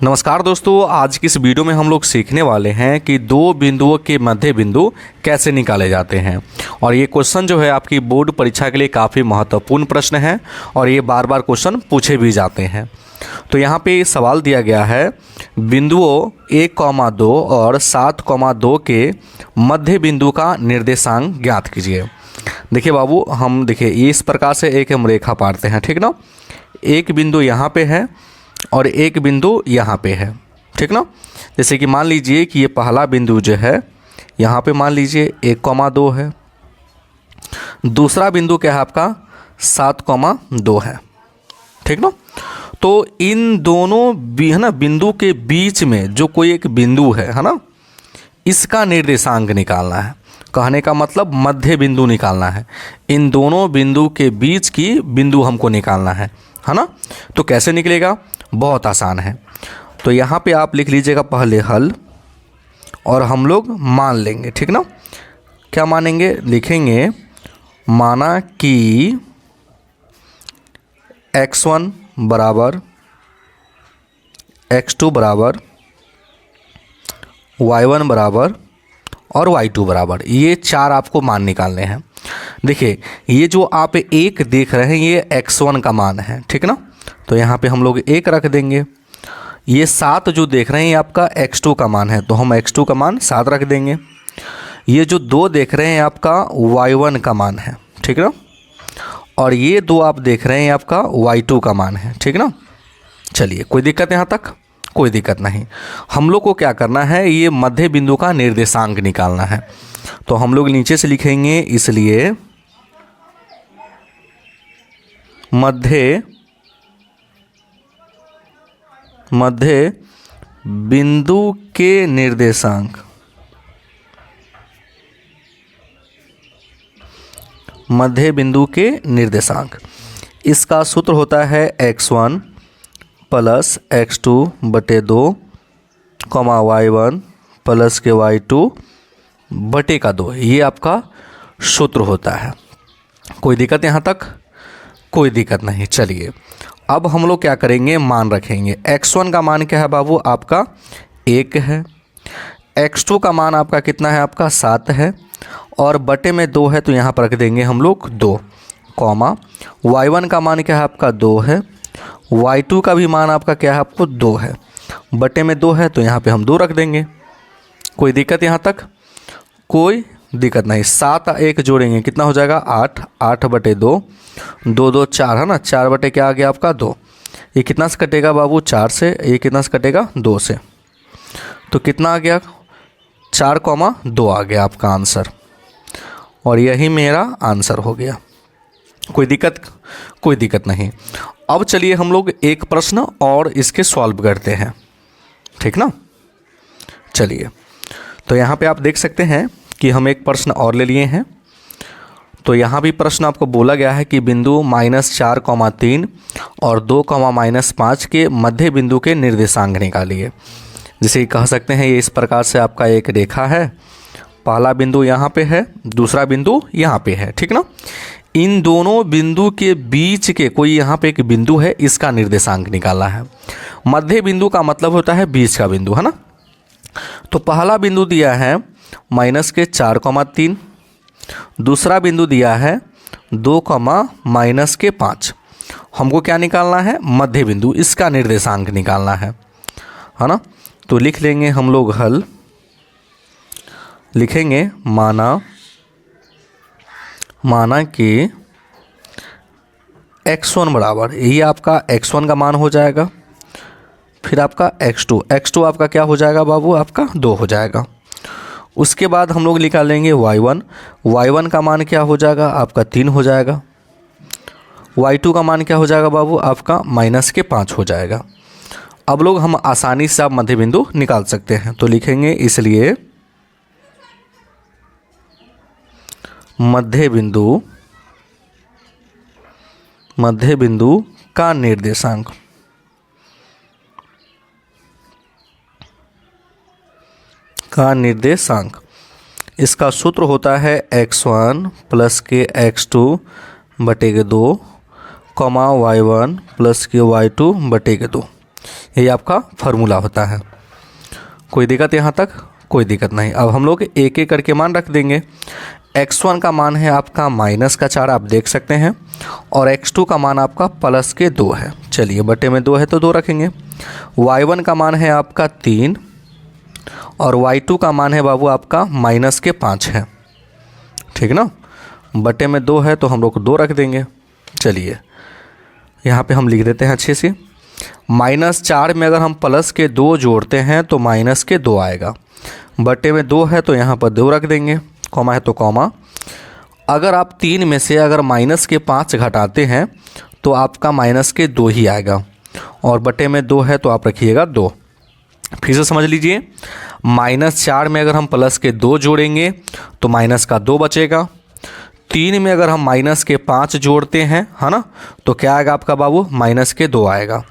नमस्कार दोस्तों, आज की इस वीडियो में हम लोग सीखने वाले हैं कि दो बिंदुओं के मध्य बिंदु कैसे निकाले जाते हैं। और ये क्वेश्चन जो है आपकी बोर्ड परीक्षा के लिए काफ़ी महत्वपूर्ण प्रश्न है और ये बार बार क्वेश्चन पूछे भी जाते हैं। तो यहाँ पे सवाल दिया गया है, बिंदुओं 1,2 और 7,2 के मध्य बिंदु का निर्देशांक ज्ञात कीजिए। देखिए बाबू, हम देखिए ये इस प्रकार से एक हम रेखा पाड़ते हैं, ठीक ना। एक बिंदु यहाँ पे है और एक बिंदु यहाँ पे है, ठीक ना। जैसे कि मान लीजिए कि ये पहला बिंदु जो है यहाँ पे मान लीजिए 1,2 है, दूसरा बिंदु क्या है आपका 7,2 है, ठीक ना। तो इन दोनों है ना बिंदु के बीच में जो कोई एक बिंदु है ना, इसका निर्देशांक निकालना है। कहने का मतलब मध्य बिंदु निकालना है। इन दोनों बिंदु के बीच की बिंदु हमको निकालना है ना। तो कैसे निकलेगा, बहुत आसान है। तो यहाँ पे आप लिख लीजिएगा पहले हल और हम लोग मान लेंगे, ठीक ना। क्या मानेंगे, लिखेंगे माना कि x1 बराबर x2 बराबर y1 बराबर और y2 बराबर, ये चार आपको मान निकालने हैं। देखिए ये जो आप एक देख रहे हैं ये x1 का मान है, ठीक ना। तो यहाँ पे हम लोग एक रख देंगे। ये 7 जो देख रहे हैं ये आपका x2 का मान है, तो हम x2 का मान 7 रख देंगे। ये जो 2 देख रहे हैं आपका y1 का मान है, ठीक ना। और ये 2 आप देख रहे हैं आपका y2 का मान है, ठीक ना। चलिए, कोई दिक्कत यहाँ तक? कोई दिक्कत नहीं। हम लोग को क्या करना है, ये मध्य बिंदु का निर्देशांक निकालना है। तो हम लोग नीचे से लिखेंगे, इसलिए मध्य बिंदु के निर्देशांक, मध्य बिंदु के निर्देशांक, इसका सूत्र होता है x1 प्लस x2 बटे 2 y1 प्लस के y2 बटे का 2। ये आपका सूत्र होता है। कोई दिक्कत यहाँ तक? कोई दिक्कत नहीं। चलिए अब हम लोग क्या करेंगे, मान रखेंगे। x1 का मान क्या है बाबू, आपका 1 है। x2 का मान आपका कितना है, आपका 7 है और बटे में 2 है, तो यहाँ पर रख देंगे हम लोग 2 कॉमा। y1 का मान क्या है, आपका 2 है। y2 का भी मान आपका क्या है, आपको 2 है। बटे में 2 है, तो यहाँ पे हम 2 रख देंगे। कोई दिक्कत यहाँ तक? कोई दिक्कत नहीं। 7 1 जोड़ेंगे कितना हो जाएगा, 8। 8 बटे 2, 2 2 4 है ना। 4 बटे क्या आ गया आपका 2। ये कितना से कटेगा बाबू, 4 से। ये कितना से कटेगा, 2 से। तो कितना आ गया, 4,2 आ गया आपका आंसर। और यही मेरा आंसर हो गया। कोई दिक्कत? कोई दिक्कत नहीं। अब चलिए हम लोग एक प्रश्न और इसके सॉल्व करते हैं, ठीक ना। चलिए, तो यहाँ पे आप देख सकते हैं कि हम एक प्रश्न और ले लिए हैं। तो यहाँ भी प्रश्न आपको बोला गया है कि बिंदु -4,3 और 2,-5 के मध्य बिंदु के निर्देशांक निकालिए। जिसे कह सकते हैं ये इस प्रकार से आपका एक रेखा है। पहला बिंदु यहाँ पे है, दूसरा बिंदु यहाँ पे है, ठीक ना। इन दोनों बिंदु के बीच के कोई यहाँ पे एक बिंदु है, इसका निर्देशांक निकालना है। मध्य बिंदु का मतलब होता है बीच का बिंदु, है ना। तो पहला बिंदु दिया है -4,3, दूसरा बिंदु दिया है 2,-5। हमको क्या निकालना है, मध्य बिंदु, इसका निर्देशांक निकालना है ना। तो लिख लेंगे हम लोग हल, लिखेंगे माना कि x1 बराबर, ये आपका x1 का मान हो जाएगा। फिर आपका x2 आपका क्या हो जाएगा बाबू, आपका 2 हो जाएगा। उसके बाद हम लोग निकालेंगे y1 का मान क्या हो जाएगा, आपका 3 हो जाएगा। y2 का मान क्या हो जाएगा बाबू, आपका -5 हो जाएगा। अब लोग हम आसानी से आप मध्य बिंदु निकाल सकते हैं। तो लिखेंगे, इसलिए मध्य बिंदु का निर्देशांक, इसका सूत्र होता है x1 प्लस के x2 बटे के 2 y1 प्लस के y2 बटे के 2। यही आपका फार्मूला होता है। कोई दिक्कत यहाँ तक? कोई दिक्कत नहीं। अब हम लोग एक एक करके मान रख देंगे। x1 का मान है आपका -4, आप देख सकते हैं, और x2 का मान आपका +2 है। चलिए बटे में 2 है तो 2 रखेंगे। y1 का मान है आपका 3 और y2 का मान है बाबू आपका -5 है, ठीक ना। बटे में 2 है तो हम लोग 2 रख देंगे। चलिए यहाँ पे हम लिख देते हैं अच्छे से। -4 में अगर हम +2 जोड़ते हैं तो -2 आएगा। बटे में 2 है तो यहाँ पर 2 रख देंगे, कॉमा है तो कॉमा। अगर आप 3 में से अगर -5 घटाते हैं तो आपका -2 ही आएगा, और बटे में 2 है तो आप रखिएगा 2। फिर से समझ लीजिए, -4 में अगर हम +2 जोड़ेंगे तो -2 बचेगा। 3 में अगर हम -5 जोड़ते हैं, है ना, तो क्या आएगा आपका बाबू? -2 आएगा।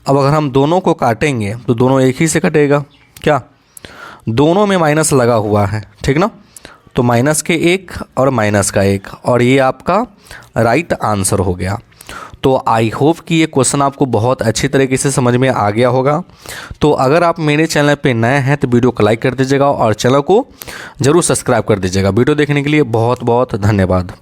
अब अगर हम दोनों को काटेंगे तो दोनों एक ही से कटेगा। क्या? दोनों में माइनस लगा हुआ है, ठीक ना। तो -1 और -1, और ये आपका राइट आंसर हो गया। तो आई होप कि ये क्वेश्चन आपको बहुत अच्छी तरीके से समझ में आ गया होगा। तो अगर आप मेरे चैनल पे नए हैं तो वीडियो को लाइक कर दीजिएगा और चैनल को ज़रूर सब्सक्राइब कर दीजिएगा। वीडियो देखने के लिए बहुत बहुत धन्यवाद।